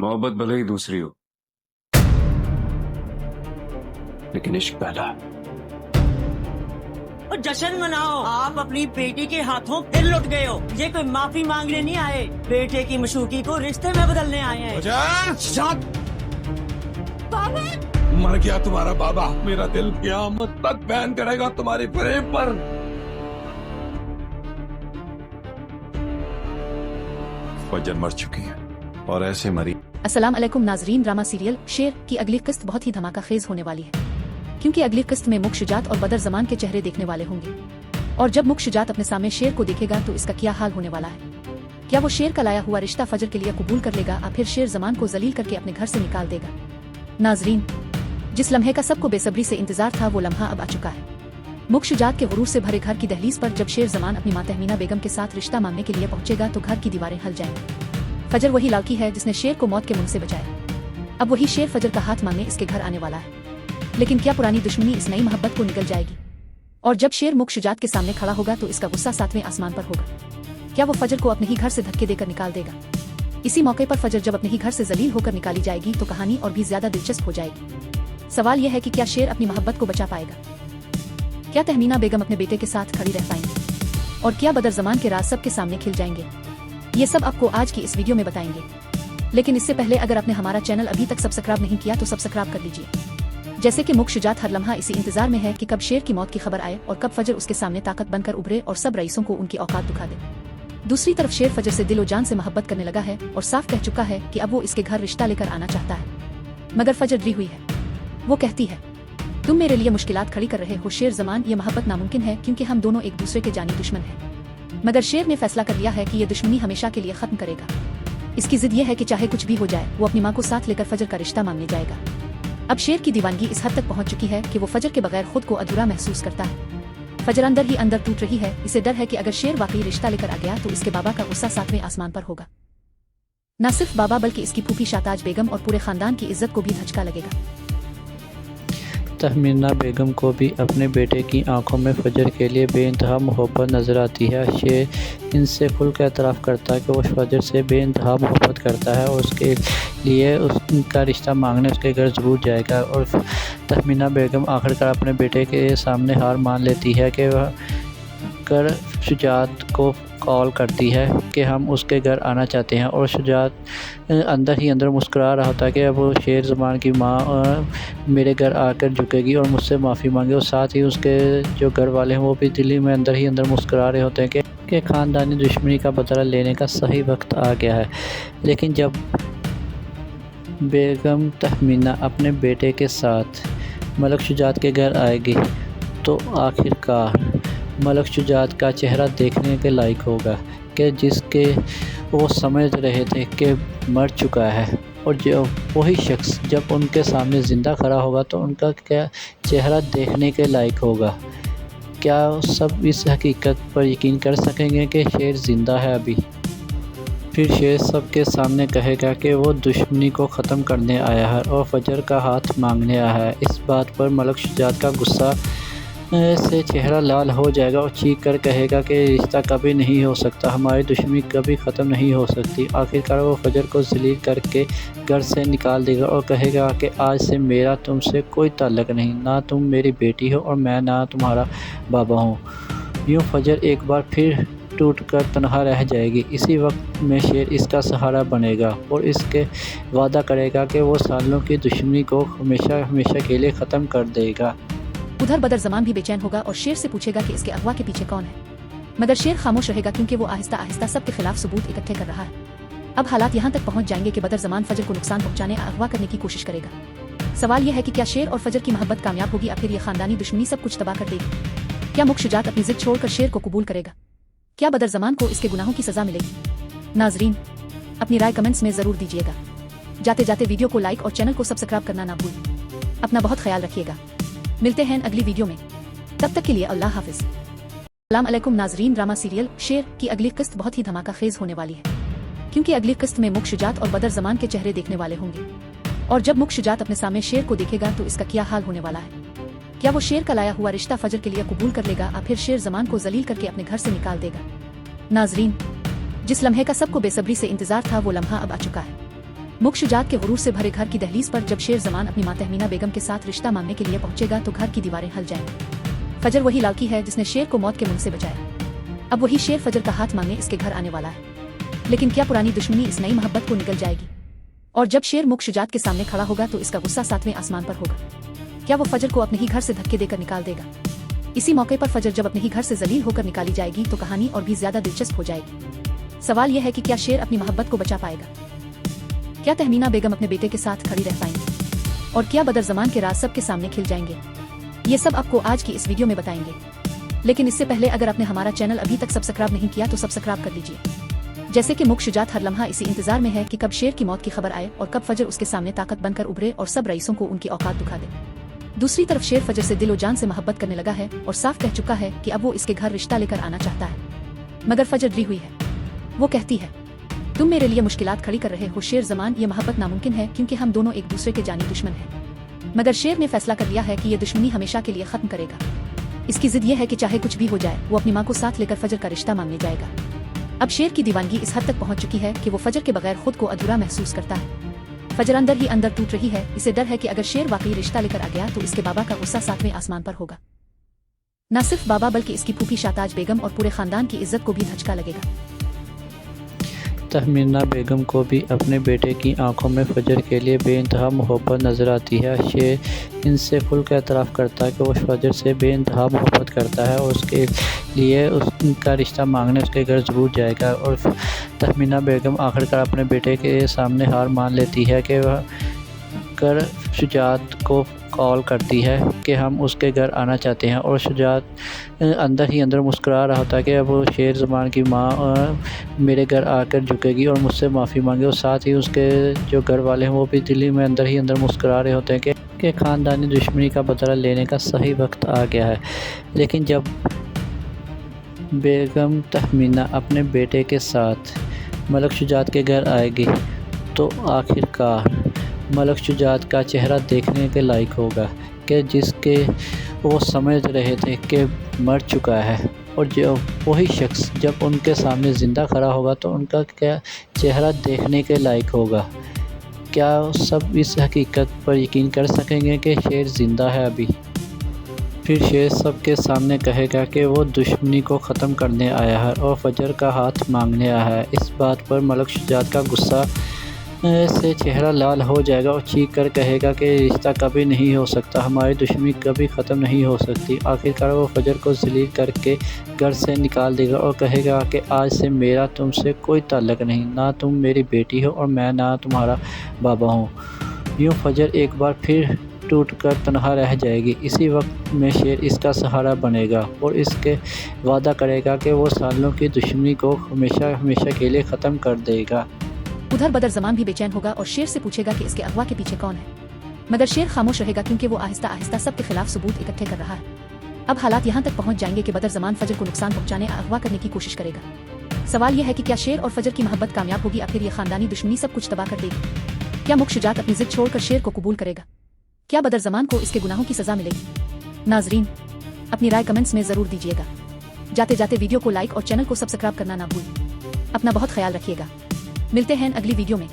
मोहब्बत भले ही दूसरी हो, लेकिन इश्क पहला है। और जश्न मनाओ, आप अपनी बेटी के हाथों फिर लुट गए हो। ये कोई माफी मांगने नहीं आए, बेटे की मशूकी को रिश्ते में बदलने आए हैं। बाबा मर गया तुम्हारा बाबा। मेरा दिल क़यामत तक बैन करेगा तुम्हारी फरेब पर। फजर मर चुकी है और ऐसे मरी। अस्सलाम अलैकुम नाजरीन, ड्रामा सीरियल शेर की अगली किस्त बहुत ही धमाका खेज होने वाली है, क्योंकि अगली किस्त में मुख शुजात और बदर जमान के चेहरे देखने वाले होंगे। और जब मुख शुजात अपने सामने शेर को देखेगा तो इसका क्या हाल होने वाला है। क्या वो शेर का लाया हुआ रिश्ता फजर के लिए कबूल कर लेगा या फिर शेर जमान को जलील करके अपने घर से निकाल देगा। नाजरीन, जिस लम्हे का सबको बेसब्री से इंतजार था वो लम्हा अब आ चुका है। मुख शुजात के गुरूर से भरे घर की दहलीज पर जब शेर जमान अपनी मां तहमीना बेगम के साथ रिश्ता मांगने के लिए पहुंचेगा तो घर की दीवारें हल जाएंगी। फजर वही लालकी है जिसने शेर को मौत के मुंह से बचाया। अब वही शेर फजर का हाथ मांगने इसके घर आने वाला है। लेकिन क्या पुरानी दुश्मनी इस नई मोहब्बत को निगल जाएगी? और जब शेर मुख शुजात के सामने खड़ा होगा तो इसका गुस्सा 7वें आसमान पर होगा। क्या वो फजर को अपने ही घर से धक्के देकर निकाल देगा? इसी मौके पर फजर जब अपने ही घर से जलील होकर निकाली जाएगी तो कहानी और भी ज्यादा दिलचस्प हो जाएगी। सवाल यह है कि क्या शेर अपनी मोहब्बत को बचा पाएगा? क्या तहमीना बेगम अपने बेटे के साथ खड़ी रह पाएंगे? और क्या बदर जमान के राज सबके सामने खिल जाएंगे? ये सब आपको आज की इस वीडियो में बताएंगे। लेकिन इससे पहले अगर आपने हमारा चैनल अभी तक सब्सक्राइब नहीं किया तो सब्सक्राइब कर लीजिए। जैसे कि मुख शुजात हर लम्हा इसी इंतजार में है कि कब शेर की मौत की खबर आए और कब फजर उसके सामने ताकत बनकर उभरे और सब रईसों को उनकी औकात दिखा दे। दूसरी तरफ शेर फजर से दिलो जान से मोहब्बत करने लगा है और साफ कह चुका है कि अब वो इसके घर रिश्ता लेकर आना चाहता है। मगर फजर डरी हुई है। वो कहती है, तुम मेरे लिए मुश्किलात खड़ी कर रहे हो शेर जमान, ये मोहब्बत नामुमकिन है क्योंकि हम दोनों एक दूसरे के जानी दुश्मन हैं। मगर शेर ने फैसला कर लिया है कि ये दुश्मनी हमेशा के लिए खत्म करेगा। इसकी जिद ये है कि चाहे कुछ भी हो जाए वो अपनी मां को साथ लेकर फजर का रिश्ता मांगने जाएगा। अब शेर की दीवानगी इस हद तक पहुंच चुकी है कि वो फजर के बगैर खुद को अधूरा महसूस करता है। फजर अंदर ही अंदर टूट रही है। इसे डर है कि अगर शेर वाकई रिश्ता लेकर आ गया तो इसके बाबा का गुस्सा 7वें आसमान पर होगा। न सिर्फ बाबा बल्कि इसकी फूफी शाताज बेगम और पूरे खानदान की इज्जत को भी धचका लगेगा। तहमीना बेगम को भी अपने बेटे की आंखों में फजर के लिए बेइंतहा मोहब्बत नज़र आती है। शेर इनसे खुल कर एतराफ़ करता है कि वो फजर से बेइंतहा मोहब्बत करता है और उसके लिए उनका रिश्ता मांगने उसके घर ज़रूर जाएगा। और तहमीना बेगम आखिरकार अपने बेटे के सामने हार मान लेती है कि वह कर शुजात को कॉल करती है कि हम उसके घर आना चाहते हैं। और शुजात अंदर ही अंदर मुस्कुरा रहा होता है कि अब वो शेर ज़मान की माँ मेरे घर आकर झुकेगी और मुझसे माफ़ी मांगे। और साथ ही उसके जो घर वाले हैं वो भी दिल्ली में अंदर ही अंदर मुस्कुरा रहे होते हैं कि ख़ानदानी दुश्मनी का बदला लेने का सही वक्त आ गया है। लेकिन जब बेगम तहमीना अपने बेटे के साथ मलक शुजात के घर आएगी तो आखिरकार मलक शुजात का चेहरा देखने के लायक होगा कि जिसके वो समझ रहे थे कि मर चुका है। और जो वही शख्स जब उनके सामने ज़िंदा खड़ा होगा तो उनका क्या चेहरा देखने के लायक होगा। क्या सब इस हकीकत पर यकीन कर सकेंगे कि शेर ज़िंदा है अभी? फिर शेर सबके सामने कहेगा कि वो दुश्मनी को ख़त्म करने आया है और फजर का हाथ मांगने आया है। इस बात पर मलक शुजात का गुस्सा से चेहरा लाल हो जाएगा और चीख कर कहेगा कि रिश्ता कभी नहीं हो सकता, हमारी दुश्मनी कभी ख़त्म नहीं हो सकती। आखिरकार वो फजर को जलील करके घर से निकाल देगा और कहेगा कि आज से मेरा तुमसे कोई ताल्लुक़ नहीं, ना तुम मेरी बेटी हो और मैं ना तुम्हारा बाबा हूँ। यूँ फजर एक बार फिर टूट कर तनहा रह जाएगी। इसी वक्त में शेर इसका सहारा बनेगा और इसके वादा करेगा कि वो सालों की दुश्मनी को हमेशा हमेशा के लिए ख़त्म कर देगा। उधर बदर जमान भी बेचैन होगा और शेर से पूछेगा कि इसके अगवा के पीछे कौन है। मगर शेर खामोश रहेगा क्योंकि वो आहिस्ता आहिस्ता सबके खिलाफ सबूत इकट्ठे कर रहा है। अब हालात यहाँ तक पहुँच जाएंगे कि बदर जमान फजर को नुकसान पहुँचाने या अगवा करने की कोशिश करेगा। सवाल यह है कि क्या शेर और फजर की मोहब्बत कामयाब होगी या फिर ये खानदानी दुश्मनी सब कुछ तबाह कर देगी? क्या मुख शुजात अपनी जिद छोड़कर शेर को कबूल करेगा? क्या बदर जमान को इसके गुनाहों की सजा मिलेगी? नाजरीन, अपनी राय कमेंट्स में ज़रूर दीजिएगा। जाते जाते वीडियो को लाइक और चैनल को सब्सक्राइब करना ना भूलें। अपना बहुत ख्याल रखिएगा। मिलते हैं अगली वीडियो में, तब तक के लिए अल्लाह हाफिज। अस्सलाम अलैकुम नाजरीन, ड्रामा सीरियल शेर की अगली किस्त बहुत ही धमाका खेज होने वाली है, क्योंकि अगली किस्त में मुख शुजात और बदर जमान के चेहरे देखने वाले होंगे। और जब मुख शुजात अपने सामने शेर को देखेगा तो इसका क्या हाल होने वाला है। क्या वो शेर का लाया हुआ रिश्ता फजर के लिए कबूल कर लेगा या फिर शेर जमान को जलील करके अपने घर से निकाल देगा। नाजरीन, जिस लम्हे का सबको बेसब्री से इंतजार था वो लम्हा अब आ चुका है। मुख शुजात के गुरूर से भरे घर की दहलीज पर जब शेर जमान अपनी मां तहमीना बेगम के साथ रिश्ता मांगने के लिए पहुंचेगा तो घर की दीवारें हल जाएंगी। फजर वही लड़की है जिसने शेर को मौत के मुंह से बचाया। अब वही शेर फजर का हाथ मांगने इसके घर आने वाला है। लेकिन क्या पुरानी दुश्मनी इस नई मोहब्बत को निकल जाएगी? और जब शेर मुख शुजात के सामने खड़ा होगा तो इसका गुस्सा 7वें आसमान पर होगा। क्या वो फजर को अपने ही घर से धक्के देकर निकाल देगा? इसी मौके पर फजर जब अपने ही घर से जलील होकर निकाली जाएगी तो कहानी और भी ज्यादा दिलचस्प हो जाएगी। सवाल यह है कि क्या शेर अपनी मोहब्बत को बचा पाएगा? क्या तहमीना बेगम अपने बेटे के साथ खड़ी रह पाएंगी? और क्या बदर जमान के राज सबके सामने खिल जाएंगे? ये सब आपको आज की इस वीडियो में बताएंगे। लेकिन इससे पहले अगर आपने हमारा चैनल अभी तक सब्सक्राइब नहीं किया तो सब्सक्राइब कर लीजिए। जैसे कि मुख शुजात हर लम्हा इसी इंतजार में है कि कब शेर की मौत की खबर आए और कब फजर उसके सामने ताकत बनकर उभरे और सब रईसों को उनकी औकात दिखा दे। दूसरी तरफ शेर फजर से दिलो जान से मोहब्बत करने लगा है और साफ कह चुका है कि अब वो इसके घर रिश्ता लेकर आना चाहता है। मगर फजर डरी हुई है। वो कहती है, तुम मेरे लिए मुश्किलात खड़ी कर रहे हो शेर जमान, ये मोहब्बत नामुमकिन है क्योंकि हम दोनों एक दूसरे के जानी दुश्मन हैं। मगर शेर ने फैसला कर लिया है कि ये दुश्मनी हमेशा के लिए खत्म करेगा। इसकी जिद ये है कि चाहे कुछ भी हो जाए वो अपनी माँ को साथ लेकर फजर का रिश्ता मांगने जाएगा। अब शेर की दीवानगी इस हद तक पहुंच चुकी है कि वो फजर के बगैर खुद को अधूरा महसूस करता है। फजर अंदर ही अंदर टूट रही है। इसे डर है कि अगर शेर वाकई रिश्ता लेकर आ गया तो इसके बाबा का गुस्सा 7वें आसमान पर होगा। न सिर्फ बाबा बल्कि इसकी फूफी शाताज बेगम और पूरे खानदान की इज्जत को भी धचका लगेगा। तहमीना बेगम को भी अपने बेटे की आंखों में फजर के लिए बेइंतहा मोहब्बत नज़र आती है। शेर इनसे खुल कर एतराफ़ करता है कि वो फजर से बेइंतहा मोहब्बत करता है और उसके लिए उसका रिश्ता मांगने उसके घर ज़रूर जाएगा। और तहमीना बेगम आखिरकार अपने बेटे के सामने हार मान लेती है कि वह कर शुजात को कॉल करती है कि हम उसके घर आना चाहते हैं। और शुजात अंदर ही अंदर मुस्कुरा रहा होता है कि अब वो शेर ज़मान की माँ मेरे घर आकर झुकेगी और मुझसे माफ़ी मांगे। और साथ ही उसके जो घर वाले हैं वो भी दिल्ली में अंदर ही अंदर मुस्कुरा रहे होते हैं कि ख़ानदानी दुश्मनी का बदला लेने का सही वक्त आ गया है। लेकिन जब बेगम तहमीना अपने बेटे के साथ मलक शुजात के घर आएगी तो आखिरकार मलक शुजात का चेहरा देखने के लायक होगा कि जिसके वो समझ रहे थे कि मर चुका है। और जो वही शख्स जब उनके सामने ज़िंदा खड़ा होगा तो उनका क्या चेहरा देखने के लायक होगा। क्या सब इस हकीकत पर यकीन कर सकेंगे कि शेर ज़िंदा है अभी? फिर शेर सब के सामने कहेगा कि वो दुश्मनी को ख़त्म करने आया है और फजर का हाथ मांगने आया है। इस बात पर मलक शुजात का गुस्सा से चेहरा लाल हो जाएगा और चीख कर कहेगा कि रिश्ता कभी नहीं हो सकता, हमारी दुश्मनी कभी ख़त्म नहीं हो सकती। आखिरकार वो फजर को ज़लील करके घर से निकाल देगा और कहेगा कि आज से मेरा तुमसे कोई ताल्लुक़ नहीं, ना तुम मेरी बेटी हो और मैं ना तुम्हारा बाबा हूँ। यूँ फजर एक बार फिर टूट कर तनहा रह जाएगी। इसी वक्त में शेर इसका सहारा बनेगा और इसके वादा करेगा कि वो सालों की दुश्मनी को हमेशा हमेशा के लिए ख़त्म कर देगा। उधर बदर जमान भी बेचैन होगा और शेर से पूछेगा कि इसके अगवा के पीछे कौन है। मगर शेर खामोश रहेगा क्योंकि वो आहिस्ता आहिस्ता सबके खिलाफ सबूत इकट्ठे कर रहा है। अब हालात यहाँ तक पहुँच जाएंगे कि बदर जमान फजर को नुकसान पहुँचाने अगवा करने की कोशिश करेगा। सवाल यह है कि क्या शेर और फजर की मोहब्बत कामयाब होगी? आखिर ये खानदानी दुश्मनी सब कुछ तबाह कर देगी? क्या मुख शुजात अपनी जिद छोड़कर शेर को कबूल करेगा? क्या बदर जमान को इसके गुनाहों की सजा मिलेगी? नाजरीन, अपनी राय कमेंट्स में ज़रूर दीजिएगा। जाते जाते वीडियो को लाइक और चैनल को सब्सक्राइब करना ना भूलें। अपना बहुत ख्याल रखिएगा। मिलते हैं अगली वीडियो में,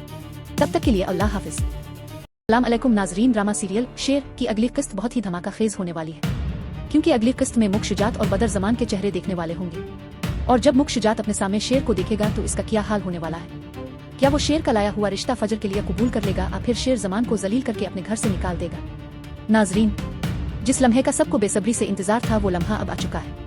तब तक के लिए अल्लाह हाफिज। अस्सलाम अलैकुम नाजरीन, ड्रामा सीरियल शेर की अगली किस्त बहुत ही धमाका खेज होने वाली है क्योंकि अगली किस्त में मुख शुजात और बदर जमान के चेहरे देखने वाले होंगे। और जब मुख शुजात अपने सामने शेर को देखेगा तो इसका क्या हाल होने वाला है? क्या वो शेर का लाया हुआ रिश्ता फजर के लिए कबूल कर लेगा या फिर शेर जमान को जलील करके अपने घर से निकाल देगा? नाजरीन, जिस लम्हे का सबको बेसब्री से इंतजार था वो लम्हा अब आ चुका है।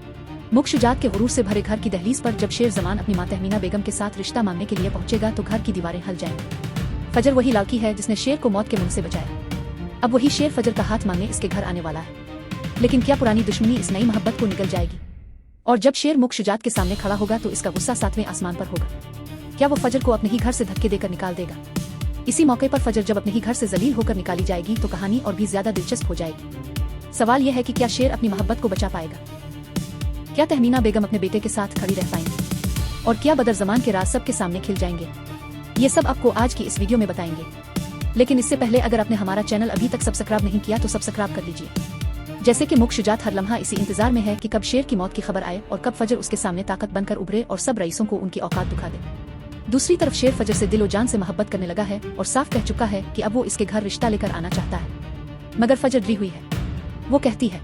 मुख शुजात के गुरूर से भरे घर की दहलीज पर जब शेर जमान अपनी मां तहमीना बेगम के साथ रिश्ता मांगने के लिए पहुंचेगा तो घर की दीवारें हल जाएंगी। फजर वही लड़की है जिसने शेर को मौत के मुंह से बचाया। अब वही शेर फजर का हाथ मांगने इसके घर आने वाला है। लेकिन क्या पुरानी दुश्मनी इस नई मोहब्बत को निकल जाएगी? और जब शेर मुख शुजात के सामने खड़ा होगा तो इसका गुस्सा 7वें आसमान पर होगा। क्या वो फजर को अपने ही घर से धक्के देकर निकाल देगा? इसी मौके पर फजर जब अपने ही घर से जलील होकर निकाली जाएगी तो कहानी और भी ज्यादा दिलचस्प हो जाएगी। सवाल यह है कि क्या शेर अपनी मोहब्बत को बचा पाएगा? क्या तहमीना बेगम अपने बेटे के साथ खड़ी रह पाएंगी? और क्या बदर जमान के राज सबके सामने खिल जाएंगे? ये सब आपको आज की इस वीडियो में बताएंगे। लेकिन इससे पहले अगर आपने हमारा चैनल अभी तक सब्सक्राइब नहीं किया तो सब्सक्राइब कर लीजिए। जैसे कि मुख शुजात हर लम्हा इसी इंतजार में है कि कब शेर की मौत की खबर आए और कब फजर उसके सामने ताकत बनकर उभरे और सब रईसों को उनकी औकात दिखा दे। दूसरी तरफ शेर फजर से दिलो जान से मोहब्बत करने लगा है और साफ कह चुका है कि अब वो इसके घर रिश्ता लेकर आना चाहता है। मगर फजर डरी हुई है। वो कहती है,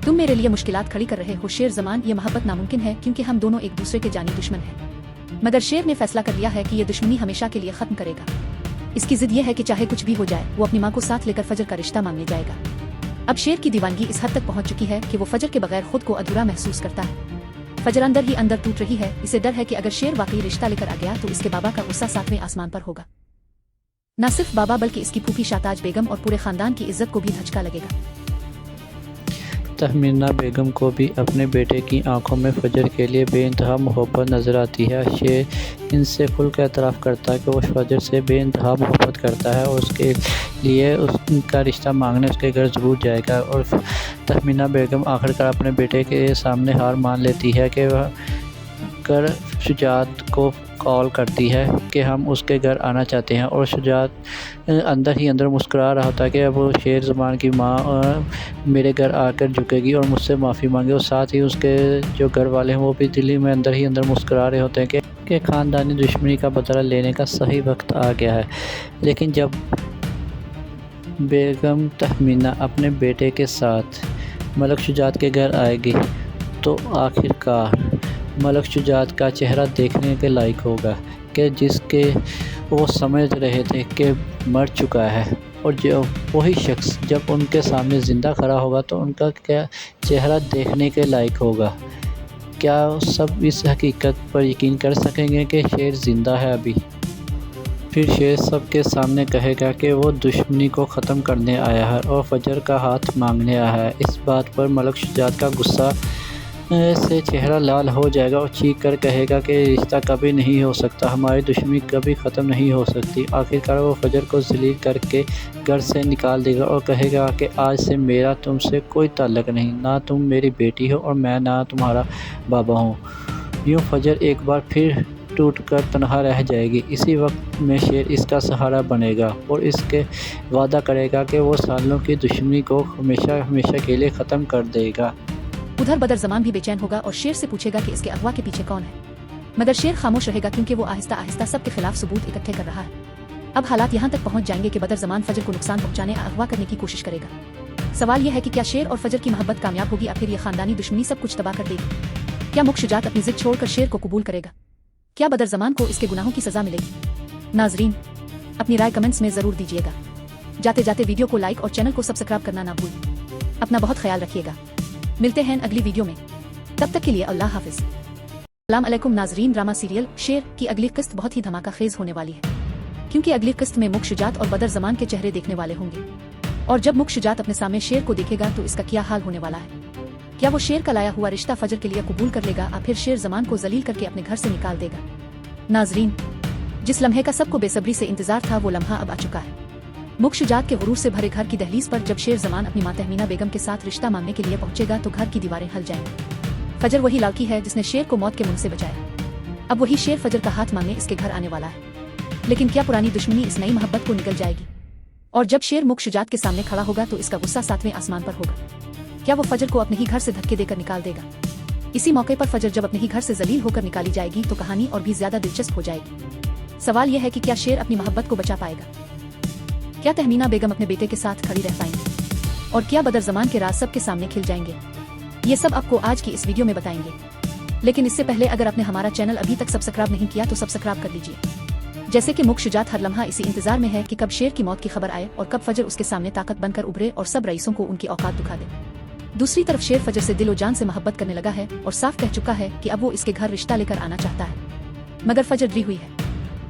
तुम मेरे लिए मुश्किलात खड़ी कर रहे हो शेर ज़मान, ये मोहब्बत नामुमकिन है क्योंकि हम दोनों एक दूसरे के जानी दुश्मन हैं। मगर शेर ने फैसला कर लिया है कि ये दुश्मनी हमेशा के लिए खत्म करेगा। इसकी जिद ये है कि चाहे कुछ भी हो जाए वो अपनी माँ को साथ लेकर फजर का रिश्ता मांगने जाएगा। अब शेर की दीवानगी इस हद तक पहुंच चुकी है कि वो फजर के बगैर खुद को अधूरा महसूस करता है। फजर अंदर ही अंदर टूट रही है। इसे डर है कि अगर शेर वाकई रिश्ता लेकर आ गया तो इसके बाबा का गुस्सा सातवें आसमान पर होगा। न सिर्फ बाबा बल्कि इसकी फूफी शाताज बेगम और पूरे खानदान की इज्जत को भी धचका लगेगा। तहमीना बेगम को भी अपने बेटे की आंखों में फजर के लिए बेइंतहा मोहब्बत नज़र आती है। शेर इनसे खुल कर एतराफ़ करता है कि वो फजर से बेइंतहा मोहब्बत करता है और उसके लिए उसका रिश्ता मांगने उसके घर ज़रूर जाएगा। और तहमीना बेगम आखिरकार अपने बेटे के सामने हार मान लेती है कि वह कर शुजात को कॉल करती है कि हम उसके घर आना चाहते हैं। और शुजात अंदर ही अंदर मुस्कुरा रहा होता है कि अब वो शेर ज़मान की माँ मेरे घर आकर झुकेगी और मुझसे माफ़ी मांगे। और साथ ही उसके जो घर वाले हैं वो भी दिल्ली में अंदर ही अंदर मुस्कुरा रहे होते हैं कि ख़ानदानी दुश्मनी का बदला लेने का सही वक्त आ गया है। लेकिन जब बेगम तहमीना अपने बेटे के साथ मलक शुजात के घर आएगी तो आखिरकार मलक शुजात का चेहरा देखने के लायक होगा कि जिसके वो समझ रहे थे कि मर चुका है। और जो वही शख्स जब उनके सामने ज़िंदा खड़ा होगा तो उनका क्या चेहरा देखने के लायक होगा। क्या सब इस हकीकत पर यकीन कर सकेंगे कि शेर ज़िंदा है अभी? फिर शेर सबके सामने कहेगा कि वो दुश्मनी को ख़त्म करने आया है और फजर का हाथ मांगने आया है। इस बात पर मलक शुजात का गुस्सा से चेहरा लाल हो जाएगा और चीख कर कहेगा कि रिश्ता कभी नहीं हो सकता, हमारी दुश्मनी कभी ख़त्म नहीं हो सकती। आखिरकार वो फजर को ज़लील करके घर से निकाल देगा और कहेगा कि आज से मेरा तुमसे कोई ताल्लुक़ नहीं, ना तुम मेरी बेटी हो और मैं ना तुम्हारा बाबा हूँ। यूँ फजर एक बार फिर टूट कर तनहा रह जाएगी। इसी वक्त में शेर इसका सहारा बनेगा और इसके वादा करेगा कि वो सालों की दुश्मनी को हमेशा हमेशा के लिए ख़त्म कर देगा। उधर बदर ज़मान भी बेचैन होगा और शेर से पूछेगा कि इसके अगवा के पीछे कौन है। मगर शेर खामोश रहेगा क्योंकि वो आहिस्ता आहिस्ता सबके खिलाफ सबूत इकट्ठे कर रहा है। अब हालात यहाँ तक पहुँच जाएंगे कि बदर ज़मान फजर को नुकसान पहुँचाने अगवा करने की कोशिश करेगा। सवाल यह है कि क्या शेर और फजर की मोहब्बत कामयाब होगी या फिर ये खानदानी दुश्मनी सब कुछ तबाह कर देगी? क्या मुख्य शुजात अपनी जिद छोड़कर शेर को कबूल करेगा? क्या बदर ज़मान को इसके गुनाहों की सज़ा मिलेगी? नाजरीन, अपनी राय कमेंट्स में ज़रूर दीजिएगा। जाते जाते वीडियो को लाइक और चैनल को सब्सक्राइब करना ना भूलें। अपना बहुत ख्याल रखिएगा। मिलते हैं अगली वीडियो में, तब तक के लिए अल्लाह हाफिज। अस्सलाम अलैकुम नाजरीन, ड्रामा सीरियल शेर की अगली किस्त बहुत ही धमाका खेज होने वाली है क्योंकि अगली किस्त में मुख्य शुजात और बदर ज़मान के चेहरे देखने वाले होंगे। और जब मुख्य शुजात अपने सामने शेर को देखेगा तो इसका क्या हाल होने वाला है? क्या वो शेर का लाया हुआ रिश्ता फजर के लिए कबूल कर लेगा या फिर शेर ज़मान को जलील करके अपने घर से निकाल देगा? नाजरीन, जिस लम्हे का सबको बेसब्री से इंतजार था वो लम्हा अब आ चुका है। मुख्य शुजात के गुरूर से भरे घर की दहलीज पर जब शेर ज़मान अपनी माँ तहमीना बेगम के साथ रिश्ता मांगने के लिए पहुंचेगा तो घर की दीवारें हिल जाएंगी। फजर वही लड़की है जिसने शेर को मौत के मुंह से बचाया। अब वही शेर फजर का हाथ मांगने इसके घर आने वाला है। लेकिन क्या पुरानी दुश्मनी इस नई मोहब्बत को निकल जाएगी? और जब शेर मुख्य शुजात के सामने खड़ा होगा तो इसका गुस्सा सातवें आसमान पर होगा। क्या वो फजर को अपने ही घर से धक्के देकर निकाल देगा? इसी मौके पर फजर जब अपने ही घर से जलील होकर निकाली जाएगी तो कहानी और भी ज्यादा दिलचस्प हो जाएगी। सवाल यह है कि क्या शेर अपनी मोहब्बत को बचा पाएगा? क्या तहमीना बेगम अपने बेटे के साथ खड़ी रह पाएंगी? और क्या बदर ज़मान के राज सबके सामने खिल जाएंगे? ये सब आपको आज की इस वीडियो में बताएंगे। लेकिन इससे पहले अगर आपने हमारा चैनल अभी तक सब्सक्राइब नहीं किया तो सब्सक्राइब कर लीजिए। जैसे कि मुख्य शुजात हर लम्हा इसी इंतजार में है कि कब शेर की मौत की खबर आए और कब फजर उसके सामने ताकत बनकर उभरे और सब रईसों को उनकी औकात दिखा दे। दूसरी तरफ शेर फजर से दिलो जान से मोहब्बत करने लगा है और साफ कह चुका है कि अब वो इसके घर रिश्ता लेकर आना चाहता है। मगर फजर डरी हुई है।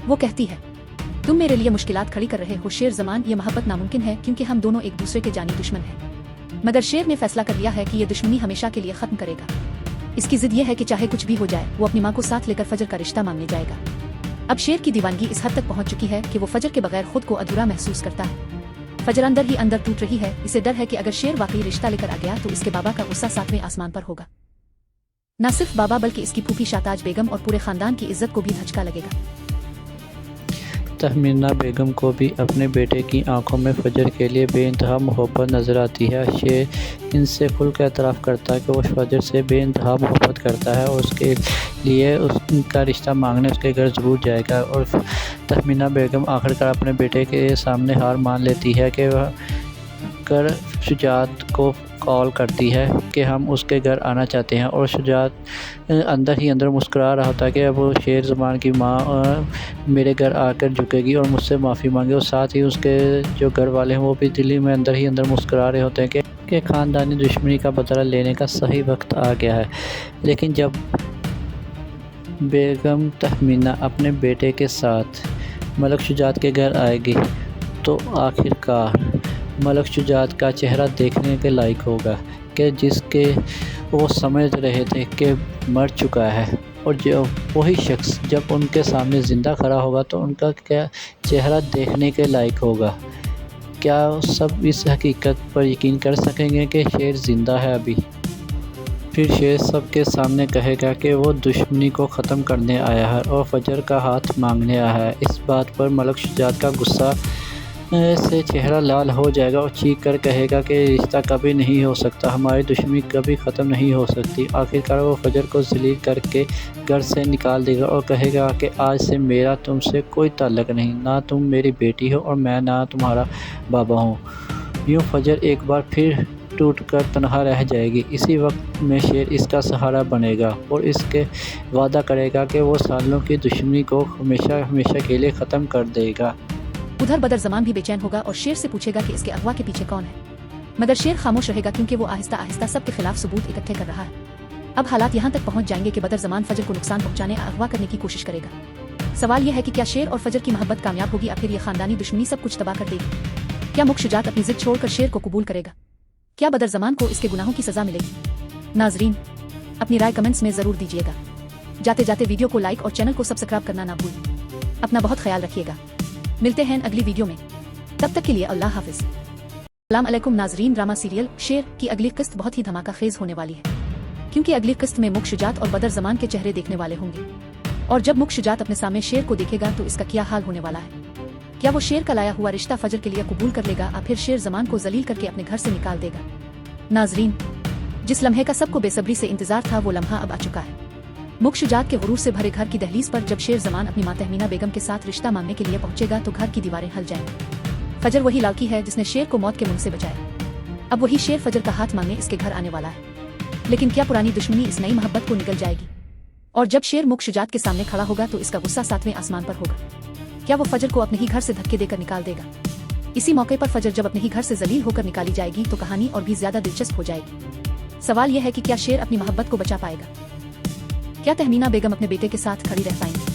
वो कहती है, तुम मेरे लिए मुश्किलात खड़ी कर रहे हो शेर ज़मान, ये मोहब्बत नामुमकिन है क्योंकि हम दोनों एक दूसरे के जानी दुश्मन हैं। मगर शेर ने फैसला कर लिया है कि ये दुश्मनी हमेशा के लिए खत्म करेगा। इसकी जिद ये है कि चाहे कुछ भी हो जाए वो अपनी माँ को साथ लेकर फजर का रिश्ता मांगने जाएगा। अब शेर की दीवानगी इस हद तक पहुंच चुकी है कि वो फजर के बगैर खुद को अधूरा महसूस करता है। फजर अंदर ही अंदर टूट रही है। इसे डर है कि अगर शेर वाकई रिश्ता लेकर आ गया तो इसके बाबा का गुस्सा सातवें आसमान पर होगा। न सिर्फ बाबा बल्कि इसकी फूफी शाताज बेगम और पूरे खानदान की इज्जत को भी धचका लगेगा। تہمینہ بیگم کو بھی اپنے بیٹے کی آنکھوں میں فجر کے لیے بے انتہا محبت نظر آتی ہے۔ شیر ان سے کھل کر اعتراف کرتا ہے کہ وہ فجر سے بے انتہا محبت کرتا ہے اور اس کے لیے ان کا رشتہ مانگنے اس کے گھر ضرور جائے گا، اور تہمینہ بیگم آخرکار اپنے بیٹے کے سامنے ہار مان لیتی ہے کہ وہ کر شجاعت کو کال کرتی ہے کہ ہم اس کے گھر آنا چاہتے ہیں، اور شجاعت اندر ہی اندر مسکرا رہا ہوتا ہے کہ اب شیر زمان کی ماں میرے گھر آ کر جھکے گی اور مجھ سے معافی مانگے، اور ساتھ ہی اس کے جو گھر والے ہیں وہ بھی دلی میں اندر ہی اندر مسکرا رہے ہوتے ہیں کہ خاندانی دشمنی کا بدلہ لینے کا صحیح وقت آ گیا ہے۔ لیکن جب بیگم تہمینہ اپنے بیٹے کے ساتھ ملک شجاعت کے گھر آئے گی تو آخرکار ملک شجاعت کا چہرہ دیکھنے کے لائق ہوگا کہ جس کے وہ سمجھ رہے تھے کہ مر چکا ہے، اور جو وہی شخص جب ان کے سامنے زندہ کھڑا ہوگا تو ان کا کیا چہرہ دیکھنے کے لائق ہوگا۔ کیا سب اس حقیقت پر یقین کر سکیں گے کہ شیر زندہ ہے ابھی؟ پھر شیر سب کے سامنے کہے گا کہ وہ دشمنی کو ختم کرنے آیا ہے اور فجر کا ہاتھ مانگنے آیا ہے۔ اس بات پر ملک شجاعت کا غصہ سے چہرہ لال ہو جائے گا اور چیخ کر کہے گا کہ رشتہ کبھی نہیں ہو سکتا، ہماری دشمنی کبھی ختم نہیں ہو سکتی۔ آخرکار وہ فجر کو ذلیل کر کے گھر سے نکال دے گا اور کہے گا کہ آج سے میرا تم سے کوئی تعلق نہیں، نہ تم میری بیٹی ہو اور میں نہ تمہارا بابا ہوں۔ یوں فجر ایک بار پھر ٹوٹ کر تنہا رہ جائے گی۔ اسی وقت میں شیر اس کا سہارا بنے گا اور اس کے وعدہ کرے گا کہ وہ سالوں کی دشمنی کو ہمیشہ ہمیشہ کے لیے ختم کر دے گا۔ ادھر بدر زمان بھی بے چین ہوگا اور شیر سے پوچھے گا کہ اس کے اغوا کے پیچھے کون ہے، مگر شیر خاموش رہے گا کیونکہ وہ آہستہ آہستہ سب کے خلاف ثبوت اکٹھے کر رہا ہے۔ اب حالات یہاں تک پہنچ جائیں گے کہ بدر زمان فجر کو نقصان پہنچانے اور اغوا کرنے کی کوشش کرے گا۔ سوال یہ ہے کہ کیا شیر اور فجر کی محبت کامیاب ہوگی یا پھر یہ خاندانی دشمنی سب کچھ تباہ کر دے گی؟ کیا ملک شجاعت اپنی ضد چھوڑ کر شیر کو قبول کرے گا؟ کیا بدر زمان کو اس کے گناہوں کی سزا ملے گی؟ ناظرین اپنی رائے کمنٹس میں ضرور دیجیے گا۔ جاتے جاتے ویڈیو کو لائک اور چینل کو سبسکرائب کرنا نہ بھولیں۔ اپنا بہت خیال رکھیے گا، ملتے ہیں اگلی ویڈیو میں، تب تک کے لیے اللہ حافظ۔ السلام علیکم ناظرین، ڈرامہ سیریل شیر کی اگلی قسط بہت ہی دھماکہ خیز ہونے والی ہے، کیونکہ اگلی قسط میں ملک شجاعت اور بدر زمان کے چہرے دیکھنے والے ہوں گے، اور جب ملک شجاعت اپنے سامنے شیر کو دیکھے گا تو اس کا کیا حال ہونے والا ہے۔ کیا وہ شیر کا لایا ہوا رشتہ فجر کے لیے قبول کر لے گا یا پھر شیر زمان کو ذلیل کر کے اپنے گھر سے نکال دے گا؟ ناظرین جس لمحے کا سب کو بے صبری سے انتظار تھا وہ لمحہ اب آ چکا ہے۔ ملک شجاعت کے غرور سے بھرے گھر کی دہلیز پر جب شیر زمان اپنی ماں تہمینہ بیگم کے ساتھ رشتہ مانگنے کے لیے پہنچے گا تو گھر کی دیواریں ہل جائیں گی۔ فجر وہی لڑکی ہے جس نے شیر کو موت کے منہ سے بچایا، اب وہی شیر فجر کا ہاتھ مانگنے اس کے گھر آنے والا ہے۔ لیکن کیا پرانی دشمنی اس نئی محبت کو نگل جائے گی؟ اور جب شیر ملک شجاعت کے سامنے کھڑا ہوگا تو اس کا غصہ 7ویں آسمان پر ہوگا۔ کیا وہ فجر کو اپنے ہی گھر سے دھکے دے کر نکال دے گا؟ اسی موقع پر فجر جب اپنے ہی گھر سے ذلیل ہو کر نکالی جائے گی تو کہانی اور بھی زیادہ دلچسپ ہو جائے گی۔ سوال یہ ہے کہ کیا شیر اپنی محبت کو بچا پائے گا؟ کیا تہمینہ بیگم اپنے بیٹے کے ساتھ کھڑی رہ پائیں گے؟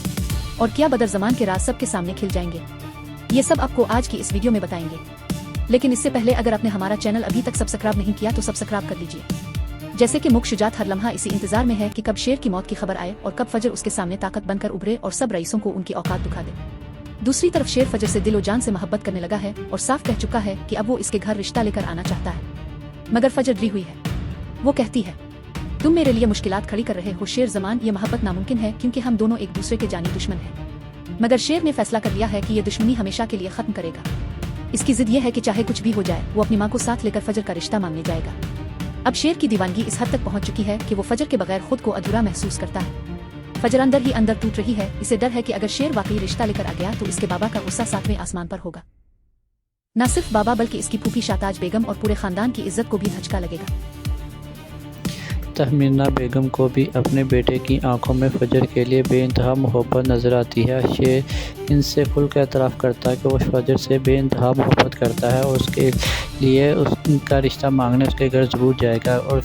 اور کیا بدر زمان کے راز سب کے سامنے کھل جائیں گے؟ یہ سب آپ کو آج کی اس ویڈیو میں بتائیں گے، لیکن اس سے پہلے اگر آپ نے ہمارا چینل ابھی تک سبسکرائب نہیں کیا تو سبسکرائب کر لیجیے۔ جیسے کہ ملک شجاعت ہر لمحہ اسی انتظار میں ہے کہ کب شیر کی موت کی خبر آئے اور کب فجر اس کے سامنے طاقت بن کر ابھرے اور سب رئیسوں کو ان کی اوقات دکھا دے۔ دوسری طرف شیر فجر سے دل و جان سے محبت کرنے لگا ہے اور صاف کہہ چکا ہے کہ اب وہ اس کے گھر رشتہ لے کر آنا چاہتا ہے، مگر فجر ڈری ہوئی ہے۔ وہ کہتی ہے تم میرے لیے مشکلات کھڑی کر رہے ہو شیر زمان، یہ محبت ناممکن ہے کیونکہ ہم دونوں ایک دوسرے کے جانی دشمن ہیں۔ مگر شیر نے فیصلہ کر لیا ہے کہ یہ دشمنی ہمیشہ کے لیے ختم کرے گا۔ اس کی ضد یہ ہے کہ چاہے کچھ بھی ہو جائے وہ اپنی ماں کو ساتھ لے کر فجر کا رشتہ مانگنے جائے گا۔ اب شیر کی دیوانگی اس حد تک پہنچ چکی ہے کہ وہ فجر کے بغیر خود کو ادھورا محسوس کرتا ہے۔ فجر اندر ہی اندر ٹوٹ رہی ہے، اسے ڈر ہے کہ اگر شیر واقعی رشتہ لے کر آ گیا تو اس کے بابا کا غصہ 7ویں آسمان پر ہوگا۔ نہ صرف بابا بلکہ اس کی پھوپھی شاتاج بیگم اور پورے خاندان کی عزت کو بھی دھچکا لگے گا۔ تہمینہ بیگم کو بھی اپنے بیٹے کی آنکھوں میں فجر کے لیے بے انتہا محبت نظر آتی ہے۔ شیر ان سے کھل کر اعتراف کرتا ہے کہ وہ فجر سے بے انتہا محبت کرتا ہے اور اس کے لیے ان کا رشتہ مانگنے اس کے گھر ضرور جائے گا، اور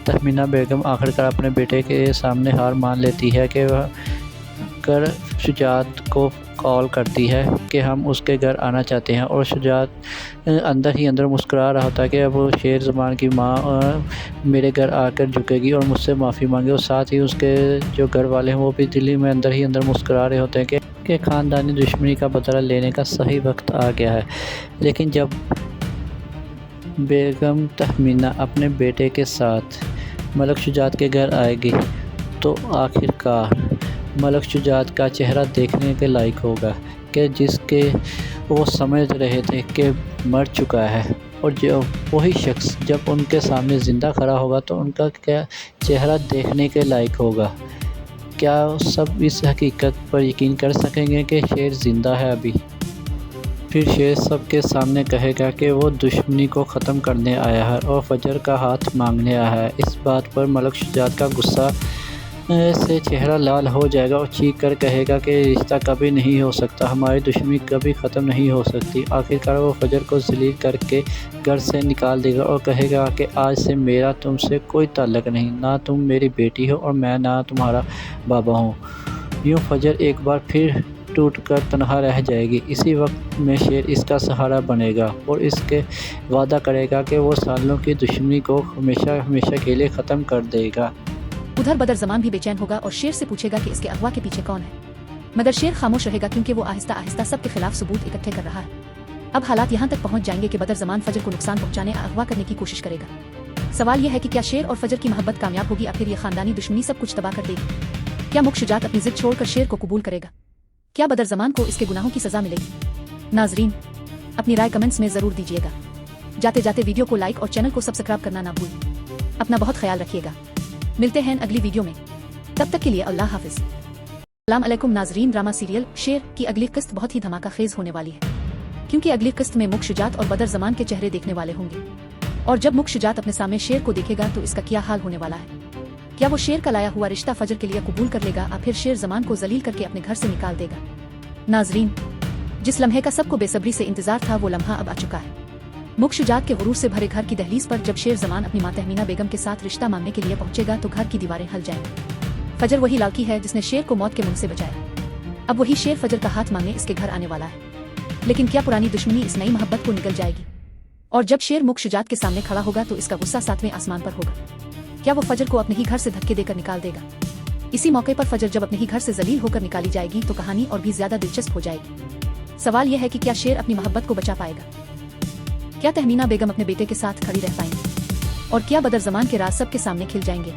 تہمینہ بیگم آخرکار اپنے بیٹے کے سامنے ہار مان لیتی ہے کہ وہ کر شجاعت کو کال کرتی ہے کہ ہم اس کے گھر آنا چاہتے ہیں، اور شجاعت اندر ہی اندر مسکرا رہا ہوتا ہے کہ اب شیر زمان کی ماں میرے گھر آ کر جھکے گی اور مجھ سے معافی مانگے، اور ساتھ ہی اس کے جو گھر والے ہیں وہ بھی دلی میں اندر ہی اندر مسکرا رہے ہوتے ہیں کہ خاندانی دشمنی کا بدلہ لینے کا صحیح وقت آ گیا ہے۔ لیکن جب بیگم تہمینہ اپنے بیٹے کے ساتھ ملک شجاعت کے گھر آئے گی تو آخرکار ملک شجاعت کا چہرہ دیکھنے کے لائق ہوگا کہ جس کے وہ سمجھ رہے تھے کہ مر چکا ہے، اور وہی شخص جب ان کے سامنے زندہ کھڑا ہوگا تو ان کا کیا چہرہ دیکھنے کے لائق ہوگا۔ کیا سب اس حقیقت پر یقین کر سکیں گے کہ شیر زندہ ہے ابھی؟ پھر شیر سب کے سامنے کہے گا کہ وہ دشمنی کو ختم کرنے آیا ہے اور فجر کا ہاتھ مانگنے آیا ہے۔ اس بات پر ملک شجاعت کا غصہ سے چہرہ لال ہو جائے گا اور چیخ کر کہے گا کہ رشتہ کبھی نہیں ہو سکتا، ہماری دشمنی کبھی ختم نہیں ہو سکتی۔ آخرکار وہ فجر کو ذلیل کر کے گھر سے نکال دے گا اور کہے گا کہ آج سے میرا تم سے کوئی تعلق نہیں، نہ تم میری بیٹی ہو اور میں نہ تمہارا بابا ہوں۔ یوں فجر ایک بار پھر ٹوٹ کر تنہا رہ جائے گی۔ اسی وقت میں شیر اس کا سہارا بنے گا اور اس کے وعدہ کرے گا کہ وہ سالوں کی دشمنی کو ہمیشہ کے لیے ختم کر دے گا۔ ادھر بدر زمان بھی بے چین ہوگا اور شیر سے پوچھے گا کہ اس کے اغوا کے پیچھے کون ہے، مگر شیر خاموش رہے گا کیونکہ وہ آہستہ آہستہ سب کے خلاف ثبوت اکٹھے کر رہا ہے۔ اب حالات یہاں تک پہنچ جائیں گے کہ بدر زمان فجر کو نقصان پہنچانے اور اغوا کرنے کی کوشش کرے گا۔ سوال یہ ہے کہ کیا شیر اور فجر کی محبت کامیاب ہوگی یا پھر یہ خاندانی دشمنی سب کچھ تباہ کر دے گی؟ کیا ملک شجاعت اپنی ضد چھوڑ کر شیر کو قبول کرے گا؟ کیا بدر زمان کو اس کے گناہوں کی سزا ملے گی؟ ناظرین، اپنی رائے کمنٹس میں ضرور دیجیے گا۔ جاتے جاتے ویڈیو کو لائک اور چینل کو سبسکرائب کرنا نہ بھولیں۔ اپنا بہت خیال رکھیے گا، ملتے ہیں اگلی ویڈیو میں، تب تک کے لیے اللہ حافظ۔ السلام علیکم ناظرین، ڈرامہ سیریل شیر کی اگلی قسط بہت ہی دھماکہ خیز ہونے والی ہے، کیونکہ اگلی قسط میں ملک شجاعت اور بدر زمان کے چہرے دیکھنے والے ہوں گے، اور جب ملک شجاعت اپنے سامنے شیر کو دیکھے گا تو اس کا کیا حال ہونے والا ہے۔ کیا وہ شیر کا لایا ہوا رشتہ فجر کے لیے قبول کر لے گا یا پھر شیر زمان کو ذلیل کر کے اپنے گھر سے نکال دے گا؟ ناظرین، جس لمحے کا سب کو بے صبری سے انتظار تھا وہ لمحہ اب آ چکا ہے۔ ملک شجاعت کے غرور سے بھرے گھر کی دہلیز پر جب شیر زمان اپنی ماں تہمینہ بیگم کے ساتھ رشتہ مانگنے کے لیے پہنچے گا تو گھر کی دیواریں ہل جائیں گی۔ فجر وہی لڑکی ہے جس نے شیر کو موت کے منہ سے بچایا، اب وہی شیر فجر کا ہاتھ مانگنے اس کے گھر آنے والا ہے۔ لیکن کیا پرانی دشمنی اس نئی محبت کو نگل جائے گی؟ اور جب شیر ملک شجاعت کے سامنے کھڑا ہوگا تو اس کا غصہ 7ویں آسمان پر ہوگا۔ کیا وہ فجر کو اپنے ہی گھر سے دھکے دے کر نکال دے گا؟ اسی موقع پر فجر جب اپنے ہی گھر سے ذلیل ہو کر نکالی جائے گی تو کہانی اور بھی زیادہ دلچسپ ہو جائے گی۔ سوال یہ ہے کہ کیا شیر اپنی محبت کو بچا پائے گا؟ کیا تہمینہ بیگم اپنے بیٹے کے ساتھ کھڑی رہ پائیں گے؟ اور کیا بدر زمان کے راز سب کے سامنے کھل جائیں گے؟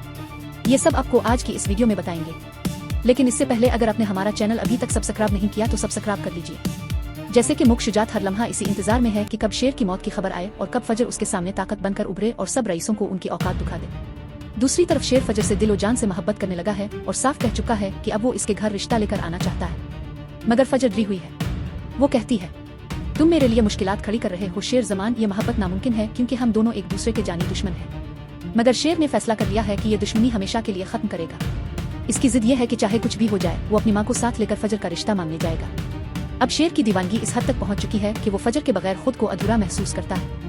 یہ سب آپ کو آج کی اس ویڈیو میں بتائیں گے، لیکن اس سے پہلے اگر آپ نے ہمارا چینل ابھی تک سبسکرائب نہیں کیا تو سبسکرائب کر لیجیے۔ جیسے کہ ملک شجاعت ہر لمحہ اسی انتظار میں ہے کہ کب شیر کی موت کی خبر آئے اور کب فجر اس کے سامنے طاقت بن کر ابھرے اور سب رئیسوں کو ان کی اوقات دکھا دے۔ دوسری طرف شیر فجر سے دل و جان سے محبت کرنے لگا ہے اور صاف کہہ چکا ہے کہ اب وہ اس کے گھر رشتہ لے کر آنا چاہتا ہے، مگر فجر ڈری ہوئی ہے۔ وہ کہتی ہے، تم میرے لیے مشکلات کھڑی کر رہے ہو شیر زمان، یہ محبت ناممکن ہے کیونکہ ہم دونوں ایک دوسرے کے جانی دشمن ہیں۔ مگر شیر نے فیصلہ کر لیا ہے کہ یہ دشمنی ہمیشہ کے لیے ختم کرے گا۔ اس کی ضد یہ ہے کہ چاہے کچھ بھی ہو جائے وہ اپنی ماں کو ساتھ لے کر فجر کا رشتہ مانگنے جائے گا۔ اب شیر کی دیوانگی اس حد تک پہنچ چکی ہے کہ وہ فجر کے بغیر خود کو ادھورا محسوس کرتا ہے۔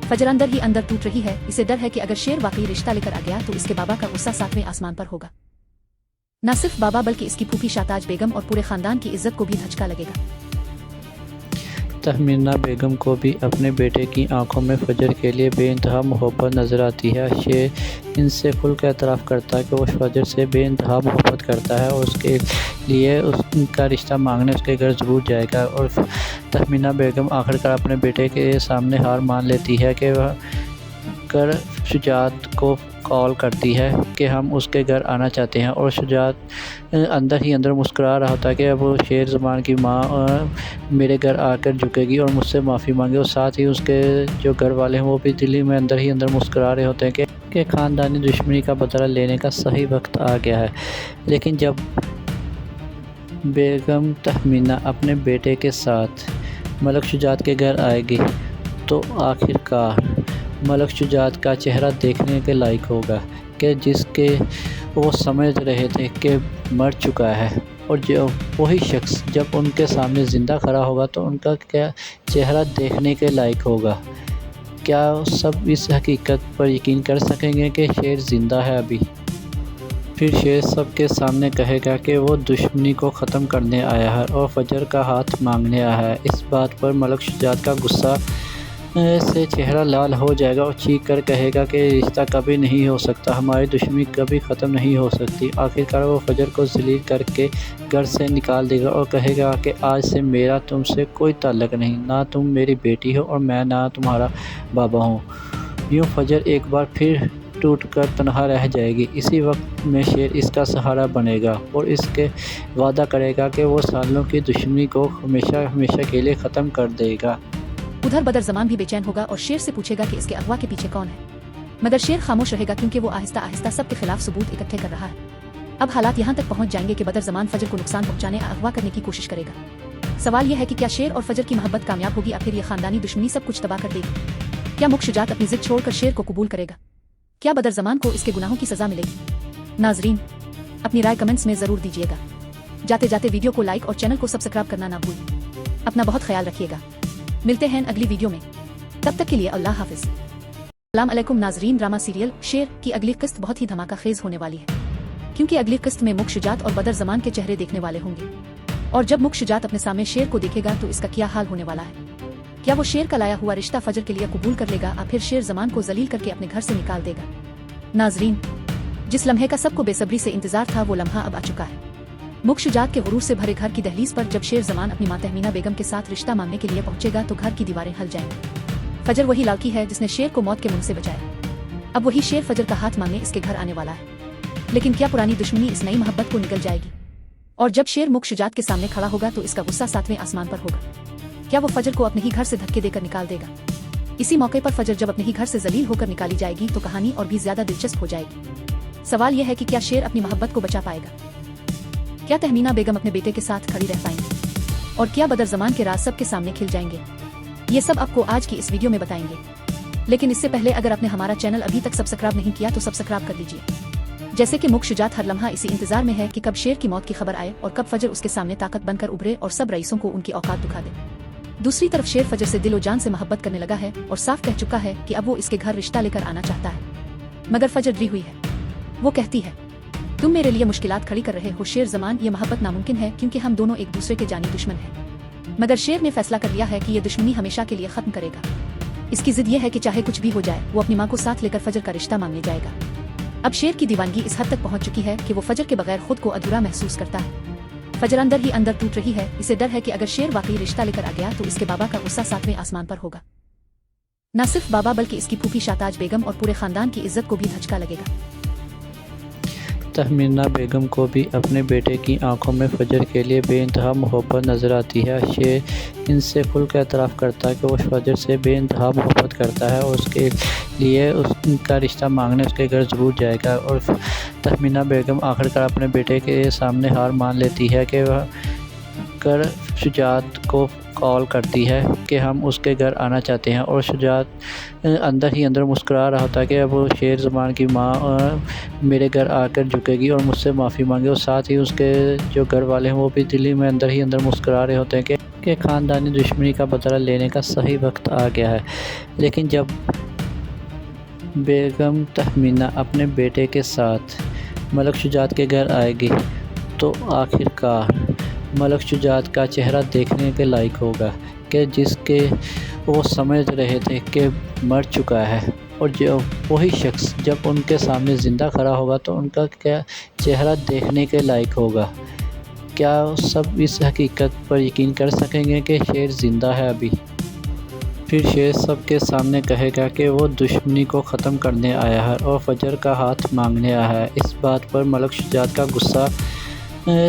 فجر اندر ہی اندر ٹوٹ رہی ہے، اسے ڈر ہے کہ اگر شیر واقعی رشتہ لے کر آ گیا تو اس کے بابا کا غصہ 7ویں آسمان پر ہوگا۔ نہ صرف بابا بلکہ اس کی پھوپھی شاتاج بیگم اور پورے خاندان کی عزت کو بھی دھچکا لگے گا۔ تہمینہ بیگم کو بھی اپنے بیٹے کی آنکھوں میں فجر کے لیے بے انتہا محبت نظر آتی ہے۔ شیر ان سے کھل کر اعتراف کرتا ہے کہ وہ فجر سے بے انتہا محبت کرتا ہے اور اس کے لیے اس کا رشتہ مانگنے اس کے گھر ضرور جائے گا، اور تہمینہ بیگم آخرکار اپنے بیٹے کے سامنے ہار مان لیتی ہے کہ وہ کر شجاعت کو کال کرتی ہے کہ ہم اس کے گھر آنا چاہتے ہیں، اور شجاعت اندر ہی اندر مسکرا رہا ہوتا ہے کہ اب شیر زمان کی ماں میرے گھر آ کر جھکے گی اور مجھ سے معافی مانگے، اور ساتھ ہی اس کے جو گھر والے ہیں وہ بھی دلی میں اندر ہی اندر مسکرا رہے ہوتے ہیں کہ خاندانی دشمنی کا بدلہ لینے کا صحیح وقت آ گیا ہے۔ لیکن جب بیگم تہمینہ اپنے بیٹے کے ساتھ ملک شجاعت کے گھر آئے گی تو آخرکار ملک شجاعت کا چہرہ دیکھنے کے لائق ہوگا کہ جس کے وہ سمجھ رہے تھے کہ مر چکا ہے، اور وہی شخص جب ان کے سامنے زندہ کھڑا ہوگا تو ان کا کیا چہرہ دیکھنے کے لائق ہوگا۔ کیا سب اس حقیقت پر یقین کر سکیں گے کہ شیر زندہ ہے ابھی؟ پھر شیر سب کے سامنے کہے گا کہ وہ دشمنی کو ختم کرنے آیا ہے اور فجر کا ہاتھ مانگنے آیا ہے۔ اس بات پر ملک شجاعت کا غصہ سے چہرہ لال ہو جائے گا اور چیخ کر کہے گا کہ رشتہ کبھی نہیں ہو سکتا، ہماری دشمنی کبھی ختم نہیں ہو سکتی۔ آخرکار وہ فجر کو ذلیل کر کے گھر سے نکال دے گا اور کہے گا کہ آج سے میرا تم سے کوئی تعلق نہیں، نہ تم میری بیٹی ہو اور میں نہ تمہارا بابا ہوں۔ یوں فجر ایک بار پھر ٹوٹ کر تنہا رہ جائے گی۔ اسی وقت میں شیر اس کا سہارا بنے گا اور اس کے وعدہ کرے گا کہ وہ سالوں کی دشمنی کو ہمیشہ ہمیشہ کے لیے ختم کر دے گا۔ ادھر بدر زمان بھی بے چین ہوگا اور شیر سے پوچھے گا کہ اس کے اغوا کے پیچھے کون ہے، مگر شیر خاموش رہے گا کیونکہ وہ آہستہ آہستہ سب کے خلاف ثبوت اکٹھے کر رہا ہے۔ اب حالات یہاں تک پہنچ جائیں گے کہ بدر زمان فجر کو نقصان پہنچانے اور اغوا کرنے کی کوشش کرے گا۔ سوال یہ ہے کہ کیا شیر اور فجر کی محبت کامیاب ہوگی یا پھر یہ خاندانی دشمنی سب کچھ تباہ کر دے گی؟ کیا ملک شجاعت اپنی ضد چھوڑ کر شیر کو قبول کرے گا؟ کیا بدر زمان کو اس کے گناہوں کی سزا ملے گی؟ ناظرین اپنی رائے کمنٹس میں ضرور دیجیے گا۔ جاتے جاتے ویڈیو کو لائک اور چینل کو سبسکرائب کرنا نہ بھولیں۔ اپنا بہت خیال رکھیے گا، ملتے ہیں اگلی ویڈیو میں، تب تک کے لیے اللہ حافظ۔ السلام علیکم ناظرین، ڈرامہ سیریل شیر کی اگلی قسط بہت ہی دھماکہ خیز ہونے والی ہے، کیونکہ اگلی قسط میں ملک شجاعت اور بدر زمان کے چہرے دیکھنے والے ہوں گے، اور جب ملک شجاعت اپنے سامنے شیر کو دیکھے گا تو اس کا کیا حال ہونے والا ہے؟ کیا وہ شیر کا لایا ہوا رشتہ فجر کے لیے قبول کر لے گا یا پھر شیر زمان کو ذلیل کر کے اپنے گھر سے نکال دے گا؟ ناظرین جس لمحے کا سب کو بے صبری سے انتظار تھا وہ لمحہ اب آ چکا ہے۔ ملک شجاعت کے غرور سے بھرے گھر کی دہلیز پر جب شیر زمان اپنی ماں تہمینہ بیگم کے ساتھ رشتہ مانگنے کے لیے پہنچے گا تو گھر کی دیواریں ہل جائیں گی۔ فجر وہی لڑکی ہے جس نے شیر کو موت کے منہ سے بچایا، اب وہی شیر فجر کا ہاتھ مانگنے اس کے گھر آنے والا ہے، لیکن کیا پرانی دشمنی اس نئی محبت کو نگل جائے گی؟ اور جب شیر ملک شجاعت کے سامنے کھڑا ہوگا تو اس کا غصہ 7ویں آسمان پر ہوگا۔ کیا وہ فجر کو اپنے ہی گھر سے دھکے دے کر نکال دے گا؟ اسی موقع پر فجر جب اپنے ہی گھر سے ذلیل ہو کر نکالی جائے گی تو کہانی اور بھی زیادہ دلچسپ ہو جائے گی۔ سوال یہ ہے کہ کیا شیر اپنی محبت کو بچا پائے گا؟ کیا تہمینہ بیگم اپنے بیٹے کے ساتھ کھڑی رہ پائیں گے؟ اور کیا بدر زمان کے راز سب کے سامنے کھل جائیں گے؟ یہ سب آپ کو آج کی اس ویڈیو میں بتائیں گے، لیکن اس سے پہلے اگر آپ نے ہمارا چینل ابھی تک سبسکرائب نہیں کیا تو سبسکرائب کر لیجیے۔ جیسے کہ ملک شجاعت ہر لمحہ اسی انتظار میں ہے کہ کب شیر کی موت کی خبر آئے اور کب فجر اس کے سامنے طاقت بن کر ابھرے اور سب رئیسوں کو ان کی اوقات دکھا دے۔ دوسری طرف شیر فجر سے دل و جان سے محبت کرنے لگا ہے اور صاف کہہ چکا ہے کہ اب وہ اس کے گھر رشتہ لے کر آنا چاہتا ہے، مگر فجر ڈری ہوئی ہے۔ وہ کہتی ہے تم میرے لیے مشکلات کھڑی کر رہے ہو شیر زمان، یہ محبت ناممکن ہے کیونکہ ہم دونوں ایک دوسرے کے جانی دشمن ہیں۔ مگر شیر نے فیصلہ کر لیا ہے کہ یہ دشمنی ہمیشہ کے لیے ختم کرے گا۔ اس کی ضد یہ ہے کہ چاہے کچھ بھی ہو جائے وہ اپنی ماں کو ساتھ لے کر فجر کا رشتہ مانگنے جائے گا۔ اب شیر کی دیوانگی اس حد تک پہنچ چکی ہے کہ وہ فجر کے بغیر خود کو ادھورا محسوس کرتا ہے۔ فجر اندر ہی اندر ٹوٹ رہی ہے، اسے ڈر ہے کہ اگر شیر واقعی رشتہ لے کر آ گیا تو اس کے بابا کا غصہ 7ویں آسمان پر ہوگا۔ نہ صرف بابا بلکہ اس کی پھوپھی شاتاج بیگم اور پورے خاندان کی عزت کو بھی دھچکا لگے گا۔ تہمینہ بیگم کو بھی اپنے بیٹے کی آنکھوں میں فجر کے لیے بے انتہا محبت نظر آتی ہے۔ شیر ان سے کھل کر اعتراف کرتا ہے کہ وہ فجر سے بے انتہا محبت کرتا ہے اور اس کے لیے ان کا رشتہ مانگنے اس کے گھر ضرور جائے گا، اور تہمینہ بیگم آخرکار اپنے بیٹے کے سامنے ہار مان لیتی ہے کہ وہ کر شجاعت کو کال کرتی ہے کہ ہم اس کے گھر آنا چاہتے ہیں، اور شجاعت اندر ہی اندر مسکرا رہا ہوتا ہے کہ اب شیر زمان کی ماں میرے گھر آ کر جھکے گی اور مجھ سے معافی مانگے، اور ساتھ ہی اس کے جو گھر والے ہیں وہ بھی دلی میں اندر ہی اندر مسکرا رہے ہوتے ہیں کہ خاندانی دشمنی کا بدلہ لینے کا صحیح وقت آ گیا ہے۔ لیکن جب بیگم تہمینہ اپنے بیٹے کے ساتھ ملک شجاعت کے گھر آئے گی تو آخرکار ملک شجاعت کا چہرہ دیکھنے کے لائق ہوگا کہ جس کے وہ سمجھ رہے تھے کہ مر چکا ہے، اور جو وہی شخص جب ان کے سامنے زندہ کھڑا ہوگا تو ان کا کیا چہرہ دیکھنے کے لائق ہوگا۔ کیا سب اس حقیقت پر یقین کر سکیں گے کہ شیر زندہ ہے ابھی؟ پھر شیر سب کے سامنے کہے گا کہ وہ دشمنی کو ختم کرنے آیا ہے اور فجر کا ہاتھ مانگنے آیا ہے۔ اس بات پر ملک شجاعت کا غصہ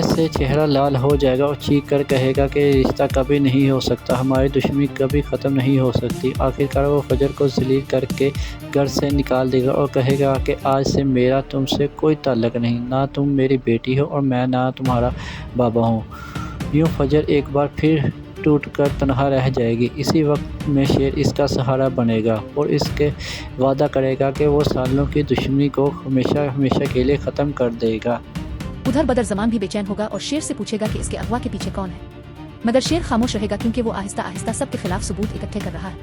سے چہرہ لال ہو جائے گا اور چیخ کر کہے گا کہ رشتہ کبھی نہیں ہو سکتا، ہماری دشمنی کبھی ختم نہیں ہو سکتی۔ آخرکار وہ فجر کو ذلیل کر کے گھر سے نکال دے گا اور کہے گا کہ آج سے میرا تم سے کوئی تعلق نہیں، نہ تم میری بیٹی ہو اور میں نہ تمہارا بابا ہوں۔ یوں فجر ایک بار پھر ٹوٹ کر تنہا رہ جائے گی۔ اسی وقت میں شیر اس کا سہارا بنے گا اور اس کے وعدہ کرے گا کہ وہ سالوں کی دشمنی کو ہمیشہ ہمیشہ کے لیے ختم کر دے گا۔ ادھر بدر زمان بھی بے چین ہوگا اور شیر سے پوچھے گا کہ اس کے اغوا کے پیچھے کون ہے، مگر شیر خاموش رہے گا کیونکہ وہ آہستہ آہستہ سب کے خلاف ثبوت اکٹھے کر رہا ہے۔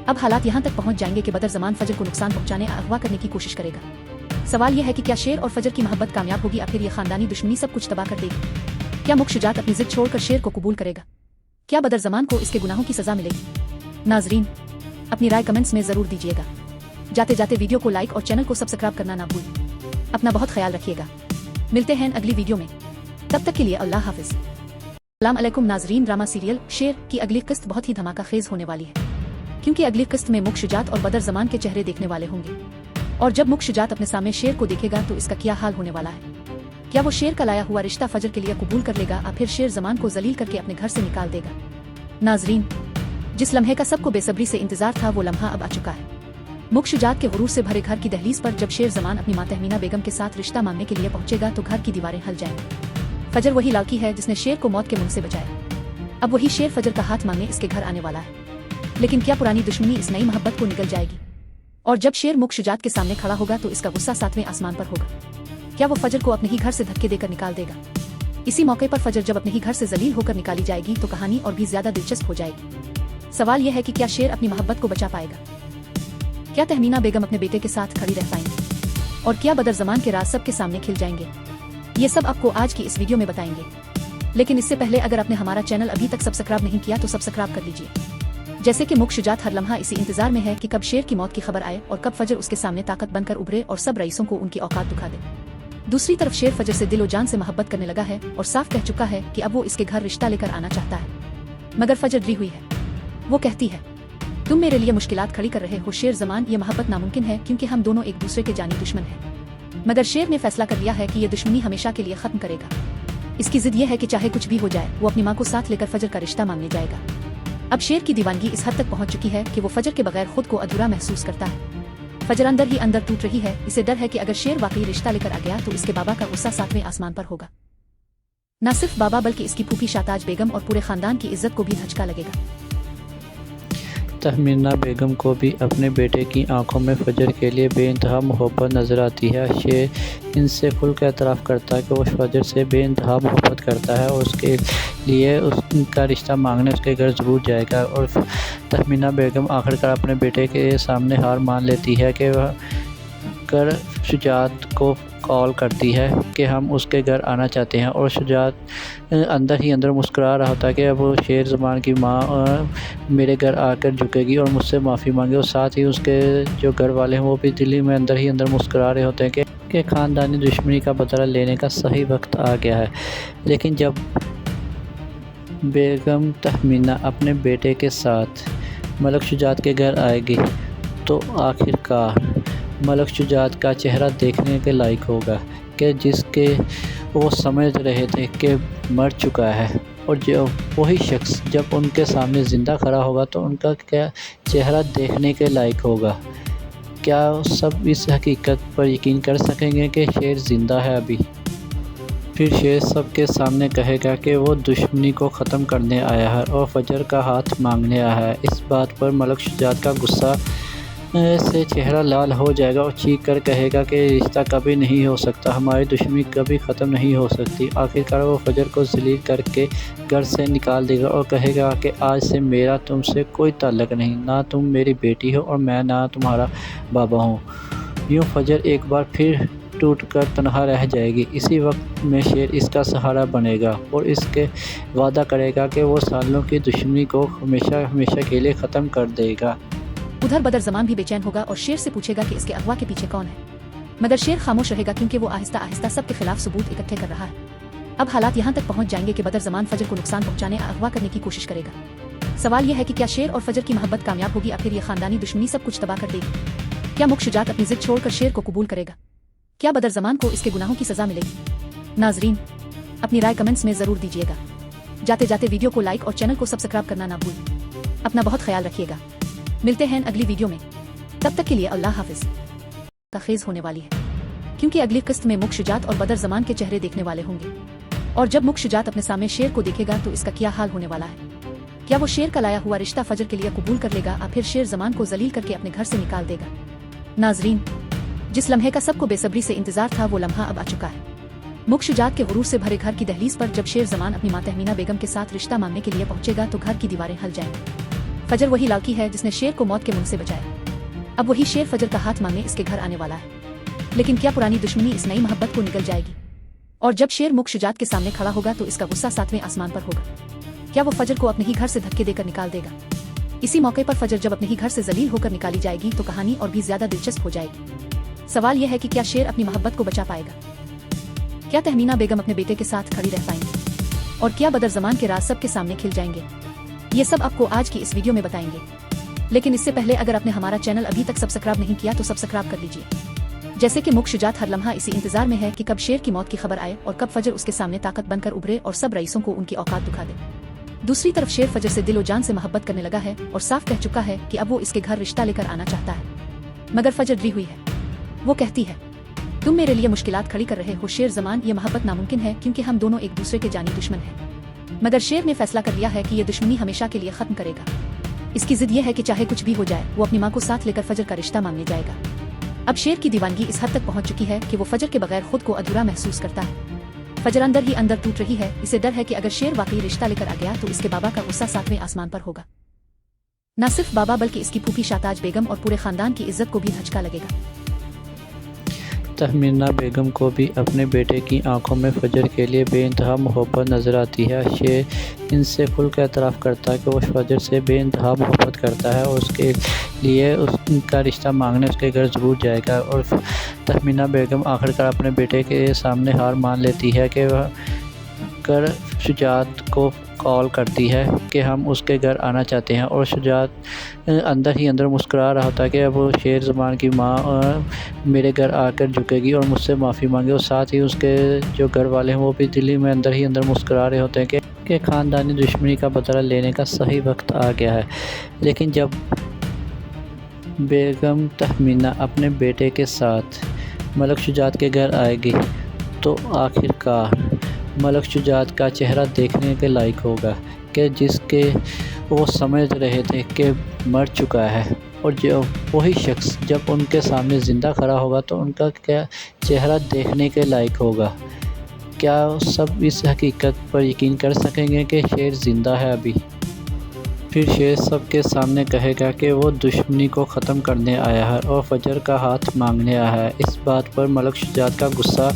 اب حالات یہاں تک پہنچ جائیں گے کہ بدر زمان فجر کو نقصان پہنچانے اور اغوا کرنے کی کوشش کرے گا۔ سوال یہ ہے کہ کیا شیر اور فجر کی محبت کامیاب ہوگی یا پھر یہ خاندانی دشمنی سب کچھ تباہ کر دے گی؟ کیا ملک شجاعت اپنی ضد چھوڑ کر شیر کو قبول کرے گا؟ کیا بدر زمان کو اس کے گناہوں کی سزا ملے گی؟ ناظرین اپنی رائے کمنٹس میں ضرور دیجیے گا۔ جاتے جاتے ویڈیو کو لائک اور چینل کو سبسکرائب کرنا نہ بھولیں۔ اپنا بہت خیال رکھیے گا، ملتے ہیں اگلی ویڈیو میں، تب تک کے لیے اللہ حافظ۔ السلام علیکم ناظرین، ڈرامہ سیریل شیر کی اگلی قسط بہت ہی دھماکہ خیز ہونے والی ہے، کیونکہ اگلی قسط میں ملک شجاعت اور بدر زمان کے چہرے دیکھنے والے ہوں گے، और जब मुख शुजात अपने सामने शेर को देखेगा तो इसका क्या हाल होने वाला है? क्या वो शेर का लाया हुआ रिश्ता फजर के लिए कबूल कर लेगा या फिर शेर जमान को जलील करके अपने घर से निकाल देगा? नाजरीन, जिस लम्हे का सबको बेसब्री से इंतजार था वो लम्हा अब आ चुका है। मुख शुजात के गुरूर से भरे घर की दहलीज पर जब शेर जमान अपनी मां तहमीना बेगम के साथ रिश्ता मांगने के लिए पहुंचेगा तो घर की दीवारें हिल जाएंगी। फजर वही लालकी है जिसने शेर को मौत के मुंह से बचाया। अब वही शेर फजर का हाथ मांगने इसके घर आने वाला है। लेकिन क्या पुरानी दुश्मनी इस नई मोहब्बत को निगल जाएगी? और जब शेर मुख शुजात के सामने खड़ा होगा तो इसका गुस्सा 7वें आसमान पर होगा। क्या वो फजर को अपने ही घर से धक्के देकर निकाल देगा? इसी मौके पर फजर जब अपने ही घर से जलील होकर निकाली जाएगी तो कहानी और भी ज्यादा दिलचस्प हो जाएगी। सवाल यह है कि क्या शेर अपनी मोहब्बत को बचा पाएगा? क्या तहमीना बेगम अपने बेटे के साथ खड़ी रह पाएंगी? और क्या बदर जमान के राज सबके सामने खिल जाएंगे? ये सब आपको आज की इस वीडियो में बताएंगे। लेकिन इससे पहले अगर आपने हमारा चैनल अभी तक सब्सक्राइब नहीं किया तो सब्सक्राइब कर लीजिए। जैसे कि मुख शुजात हर लम्हा इसी इंतजार में है कि कब शेर की मौत की खबर आए और कब फजर उसके सामने ताकत बनकर उभरे और सब रईसों को उनकी औकात दिखा दे। दूसरी तरफ शेर फजर से दिलो जान से मोहब्बत करने लगा है और साफ कह चुका है कि अब वो इसके घर रिश्ता लेकर आना चाहता है। मगर फजर डरी हुई है। वो कहती है, तुम मेरे लिए मुश्किलात खड़ी कर रहे हो शेर जमान, ये मोहब्बत नामुमकिन है क्योंकि हम दोनों एक दूसरे के जानी दुश्मन हैं। मगर शेर ने फैसला कर लिया है कि ये दुश्मनी हमेशा के लिए खत्म करेगा। इसकी जिद ये है कि चाहे कुछ भी हो जाए वो अपनी माँ को साथ लेकर फजर का रिश्ता मांगने जाएगा। अब शेर की दीवानगी इस हद तक पहुंच चुकी है कि वो फजर के बगैर खुद को अधूरा महसूस करता है। फजर अंदर ही अंदर टूट रही है। इसे डर है कि अगर शेर वाकई रिश्ता लेकर आ गया तो इसके बाबा का गुस्सा 7वें आसमान पर होगा। न सिर्फ बाबा बल्कि इसकी फूफी शाताज बेगम और पूरे खानदान की इज्जत को भी धचका लगेगा। तहमीना बेगम को भी अपने बेटे की आंखों में फजर के लिए बेइंतहा मोहब्बत नज़र आती है। शेर इनसे खुल कर एतराफ़ करता है कि वो फजर से बेइंतहा मोहब्बत करता है और उसके लिए उनका रिश्ता मांगने उसके घर ज़रूर जाएगा। और तहमीना बेगम आखिरकार अपने बेटे के सामने हार मान लेती है कि वह कर शुजात को कॉल करती है कि हम उसके घर आना चाहते हैं। और शुजात अंदर ही अंदर मुस्कुरा रहा होता है कि अब वो शेर ज़मान की माँ मेरे घर आकर झुकेगी और मुझसे माफ़ी मांगे। और साथ ही उसके जो घर वाले हैं वो भी दिल्ली में अंदर ही अंदर मुस्कुरा रहे होते हैं कि ख़ानदानी दुश्मनी का बदला लेने का सही वक्त आ गया है। लेकिन जब बेगम तहमीना अपने बेटे के साथ मलक शुजात के घर आएगी तो आखिरकार मलक शुजात का चेहरा देखने के लायक होगा कि जिसके वो समझ रहे थे कि मर चुका है। और जो वही शख्स जब उनके सामने ज़िंदा खड़ा होगा तो उनका क्या चेहरा देखने के लायक होगा। क्या सब इस हकीकत पर यकीन कर सकेंगे कि शेर ज़िंदा है अभी? फिर शेर सबके सामने कहेगा कि वो दुश्मनी को ख़त्म करने आया है और फजर का हाथ मांगने आया है। इस बात पर मलक शुजात का गुस्सा से चेहरा लाल हो जाएगा और चीख कर कहेगा कि रिश्ता कभी नहीं हो सकता, हमारी दुश्मनी कभी ख़त्म नहीं हो सकती। आखिरकार वो फजर को जलील करके घर से निकाल देगा और कहेगा कि आज से मेरा तुमसे कोई ताल्लुक़ नहीं, ना तुम मेरी बेटी हो और मैं ना तुम्हारा बाबा हूँ। यूँ फजर एक बार फिर टूट कर तनहा रह जाएगी। इसी वक्त में शेर इसका सहारा बनेगा और इसके वादा करेगा कि वो सालों की दुश्मनी को हमेशा हमेशा के लिए ख़त्म कर देगा। उधर बदर जमान भी बेचैन होगा और शेर से पूछेगा कि इसके अगवा के पीछे कौन है। मगर शेर खामोश रहेगा क्योंकि वो आहिस्ता आहिस्ता सबके खिलाफ सबूत इकट्ठे कर रहा है। अब हालात यहाँ तक पहुँच जाएंगे कि बदर जमान फजर को नुकसान पहुँचाने या अगवा करने की कोशिश करेगा। सवाल यह है कि क्या शेर और फजर की मोहब्बत कामयाब होगी या फिर ये खानदानी दुश्मनी सब कुछ तबाह कर देगी? क्या मुख शुजात अपनी जिद छोड़कर शेर को कबूल करेगा? क्या बदर जमान को इसके गुनाहों की सजा मिलेगी? नाजरीन, अपनी राय कमेंट्स में ज़रूर दीजिएगा। जाते जाते वीडियो को लाइक और चैनल को सब्सक्राइब करना ना भूलें। अपना बहुत ख्याल रखिएगा। मिलते हैं अगली वीडियो में, तब तक के लिए अल्लाह हाफिज। का खेज होने वाली है क्योंकि अगली किस्त में मुख शुजात और बदर जमान के चेहरे देखने वाले होंगे। और जब मुख शुजात अपने सामने शेर को देखेगा तो इसका क्या हाल होने वाला है? क्या वो शेर का लाया हुआ रिश्ता फजर के लिए कबूल कर लेगा या फिर शेर जमान को जलील करके अपने घर से निकाल देगा? नाजरीन, जिस लम्हे का सबको बेसब्री से इंतजार था वो लम्हा अब आ चुका है। मुख शुजात के गुरूर से भरे घर की दहलीज पर जब शेर जमान अपनी मां तहमीना बेगम के साथ रिश्ता मांगने के लिए पहुंचेगा तो घर की दीवारें हिल जाएंगी। फजर वही लालकी है जिसने शेर को मौत के मुंह से बचाया। अब वही शेर फजर का हाथ मांगने इसके घर आने वाला है। लेकिन क्या पुरानी दुश्मनी इस नई मोहब्बत को निगल जाएगी? और जब शेर मुख शुजात के सामने खड़ा होगा तो इसका गुस्सा 7वें आसमान पर होगा। क्या वो फजर को अपने ही घर से धक्के देकर निकाल देगा? इसी मौके पर फजर जब अपने ही घर से जलील होकर निकाली जाएगी तो कहानी और भी ज्यादा दिलचस्प हो जाएगी। सवाल यह है कि क्या शेर अपनी मोहब्बत को बचा पाएगा? क्या तहमीना बेगम अपने बेटे के साथ खड़ी रह पाएंगी? और क्या बदर जमान के राज सबके सामने खिल जाएंगे? ये सब आपको आज की इस वीडियो में बताएंगे। लेकिन इससे पहले अगर आपने हमारा चैनल अभी तक सब्सक्राइब नहीं किया तो सब्सक्राइब कर लीजिए। जैसे कि मुख्य शुजात हर लम्हा इसी इंतजार में है कि कब शेर की मौत की खबर आए और कब फजर उसके सामने ताकत बनकर उभरे और सब रईसों को उनकी औकात दिखा दे। दूसरी तरफ शेर फजर से दिलो जान से मोहब्बत करने लगा है और साफ कह चुका है कि अब वो इसके घर रिश्ता लेकर आना चाहता है। मगर फजर डरी हुई है। वो कहती है, तुम मेरे लिए मुश्किलात खड़ी कर रहे हो शेर जमान, ये मोहब्बत नामुमकिन है क्योंकि हम दोनों एक दूसरे के जानी दुश्मन हैं। मगर शेर ने फैसला कर लिया है कि ये दुश्मनी हमेशा के लिए खत्म करेगा। इसकी जिद ये है कि चाहे कुछ भी हो जाए वो अपनी माँ को साथ लेकर फजर का रिश्ता मांगने जाएगा। अब शेर की दीवानगी इस हद तक पहुंच चुकी है कि वो फजर के बगैर खुद को अधूरा महसूस करता है। फजर अंदर ही अंदर टूट रही है। इसे डर है कि अगर शेर वाकई रिश्ता लेकर आ गया तो इसके बाबा का गुस्सा 7वें आसमान पर होगा। न सिर्फ बाबा बल्कि इसकी फूफी शाताज बेगम और पूरे खानदान की इज्जत को भी धचका लगेगा। तहमीना बेगम को भी अपने बेटे की आंखों में फजर के लिए बेइंतहा मोहब्बत नज़र आती है। शेर इनसे खुल कर एतराफ़ करता है कि वो फजर से बेइंतहा मोहब्बत करता है और उसके लिए उसका रिश्ता मांगने उसके घर ज़रूर जाएगा। और तहमीना बेगम आखिरकार अपने बेटे के सामने हार मान लेती है कि वह कर शुजात को कॉल करती है कि हम उसके घर आना चाहते हैं। और शुजात अंदर ही अंदर मुस्कुरा रहा होता है कि अब वो शेर ज़मान की माँ मेरे घर आकर झुकेगी और मुझसे माफ़ी मांगे। और साथ ही उसके जो घर वाले हैं वो भी दिल्ली में अंदर ही अंदर मुस्कुरा रहे होते हैं कि ख़ानदानी दुश्मनी का बदला लेने का सही वक्त आ गया है। लेकिन जब बेगम तहमीना अपने बेटे के साथ मलक शुजात के घर आएगी तो आखिरकार मलक शुजात का चेहरा देखने के लायक होगा कि जिसके वो समझ रहे थे कि मर चुका है। और जो वही शख्स जब उनके सामने ज़िंदा खड़ा होगा तो उनका क्या चेहरा देखने के लायक होगा। क्या सब इस हकीकत पर यकीन कर सकेंगे कि शेर ज़िंदा है अभी? फिर शेर सबके सामने कहेगा कि वो दुश्मनी को ख़त्म करने आया है और फजर का हाथ मांगने आया है। इस बात पर मलक शुजात का गुस्सा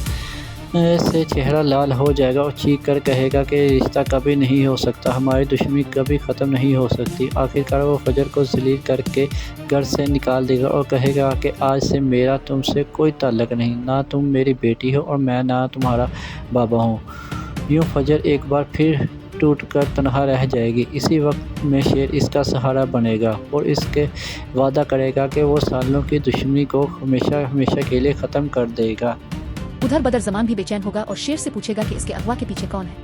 से चेहरा लाल हो जाएगा और चीख कर कहेगा कि रिश्ता कभी नहीं हो सकता, हमारी दुश्मनी कभी ख़त्म नहीं हो सकती। आखिरकार वो फजर को ज़लील करके घर से निकाल देगा और कहेगा कि आज से मेरा तुमसे कोई ताल्लुक़ नहीं, ना तुम मेरी बेटी हो और मैं ना तुम्हारा बाबा हूँ। यूँ फजर एक बार फिर टूट कर तनहा रह जाएगी। इसी वक्त में शेर इसका सहारा बनेगा और इसके वादा करेगा कि वो सालों की दुश्मनी को हमेशा हमेशा के लिए ख़त्म कर देगा। उधर बदर जमान भी बेचैन होगा और शेर से पूछेगा कि इसके अगवा के पीछे कौन है।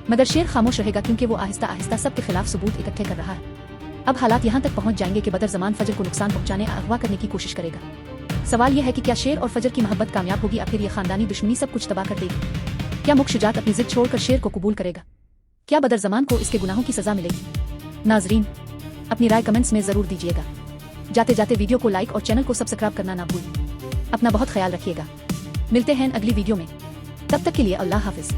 मगर शेर खामोश रहेगा क्योंकि वो आहिस्ता आहिस्ता सबके खिलाफ सबूत इकट्ठे कर रहा है। अब हालात यहाँ तक पहुँच जाएंगे कि बदर जमान फजर को नुकसान पहुँचाने अगवा करने की कोशिश करेगा। सवाल यह है कि क्या शेर और फजर की मोहब्बत कामयाब होगी या फिर ये खानदानी दुश्मनी सब कुछ तबाह कर देगी? क्या मुख्य शुजात अपनी जिद छोड़कर शेर को कबूल करेगा? क्या बदर जमान को इसके गुनाहों की सज़ा मिलेगी? नाजरीन, अपनी राय कमेंट्स में ज़रूर दीजिएगा। जाते जाते वीडियो को लाइक और चैनल को सब्सक्राइब करना ना भूलें। अपना बहुत ख्याल रखिएगा। मिलते हैं अगली वीडियो में, तब तक के लिए अल्लाह हाफिज़।